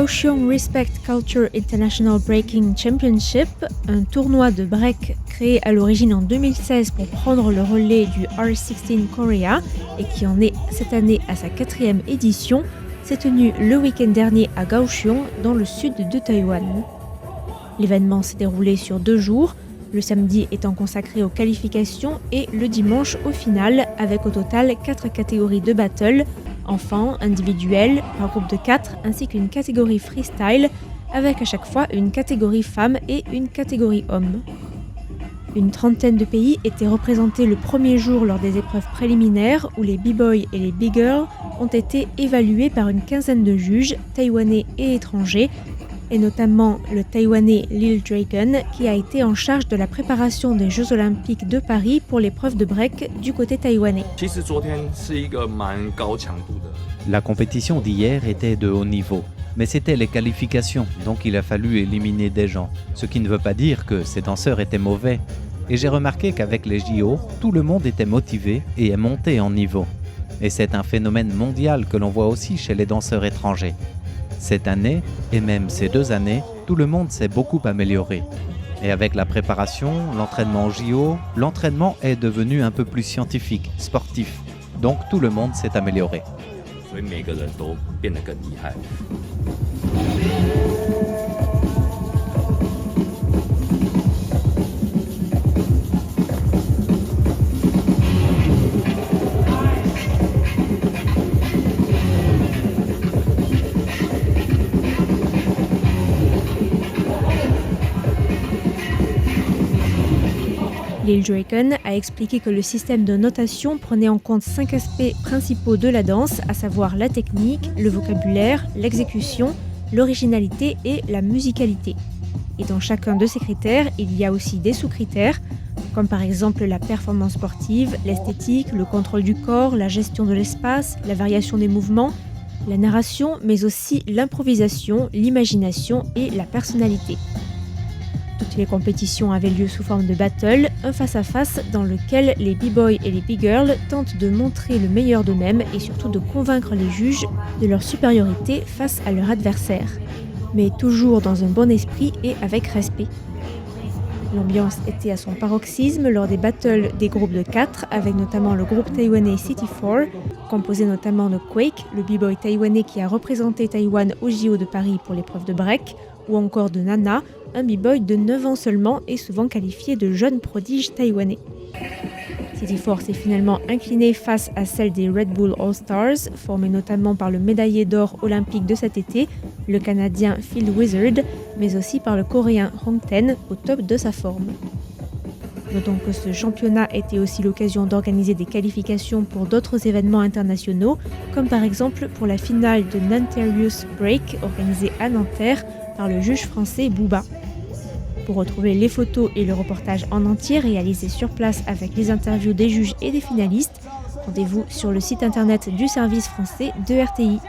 Kaohsiung Respect Culture International Breaking Championship, un tournoi de break créé à l'origine en 2016 pour prendre le relais du R16 Korea et qui en est cette année à sa 4e édition, s'est tenu le week-end dernier à Kaohsiung, dans le sud de Taïwan. L'événement s'est déroulé sur 2 jours, le samedi étant consacré aux qualifications et le dimanche au final, avec au total 4 catégories de battle, enfants, individuels, par groupe de 4, ainsi qu'une catégorie freestyle, avec à chaque fois une catégorie femmes et une catégorie hommes. Une trentaine de pays étaient représentés le premier jour lors des épreuves préliminaires où les b-boys et les b-girls ont été évalués par une quinzaine de juges, taïwanais et étrangers, et notamment le taïwanais Lil Dragon qui a été en charge de la préparation des Jeux Olympiques de Paris pour l'épreuve de break du côté taïwanais. La compétition d'hier était de haut niveau, mais c'était les qualifications, donc il a fallu éliminer des gens, ce qui ne veut pas dire que ces danseurs étaient mauvais. Et j'ai remarqué qu'avec les JO, tout le monde était motivé et est monté en niveau. Et c'est un phénomène mondial que l'on voit aussi chez les danseurs étrangers. Cette année, et même ces 2 années, tout le monde s'est beaucoup amélioré. Et avec la préparation, l'entraînement au JO, l'entraînement est devenu un peu plus scientifique, sportif. Donc tout le monde s'est amélioré. Lil Dragon a expliqué que le système de notation prenait en compte 5 aspects principaux de la danse, à savoir la technique, le vocabulaire, l'exécution, l'originalité et la musicalité. Et dans chacun de ces critères, il y a aussi des sous-critères, comme par exemple la performance sportive, l'esthétique, le contrôle du corps, la gestion de l'espace, la variation des mouvements, la narration, mais aussi l'improvisation, l'imagination et la personnalité. Toutes les compétitions avaient lieu sous forme de battle, un face-à-face dans lequel les b-boys et les b-girls tentent de montrer le meilleur d'eux-mêmes et surtout de convaincre les juges de leur supériorité face à leur adversaire. Mais toujours dans un bon esprit et avec respect. L'ambiance était à son paroxysme lors des battles des groupes de 4, avec notamment le groupe taïwanais City 4, composé notamment de Quake, le b-boy taïwanais qui a représenté Taïwan au JO de Paris pour l'épreuve de break, ou encore de Nana, un b-boy de 9 ans seulement et souvent qualifié de jeune prodige taïwanais. City 4 s'est finalement incliné face à celle des Red Bull All-Stars, formée notamment par le médaillé d'or olympique de cet été, le Canadien Phil Wizard, mais aussi par le Coréen Hong Ten, au top de sa forme. Notons que ce championnat était aussi l'occasion d'organiser des qualifications pour d'autres événements internationaux, comme par exemple pour la finale de Nanterrius Break, organisée à Nanterre par le juge français Bouba. Pour retrouver les photos et le reportage en entier réalisé sur place avec les interviews des juges et des finalistes, rendez-vous sur le site internet du service français de RTI.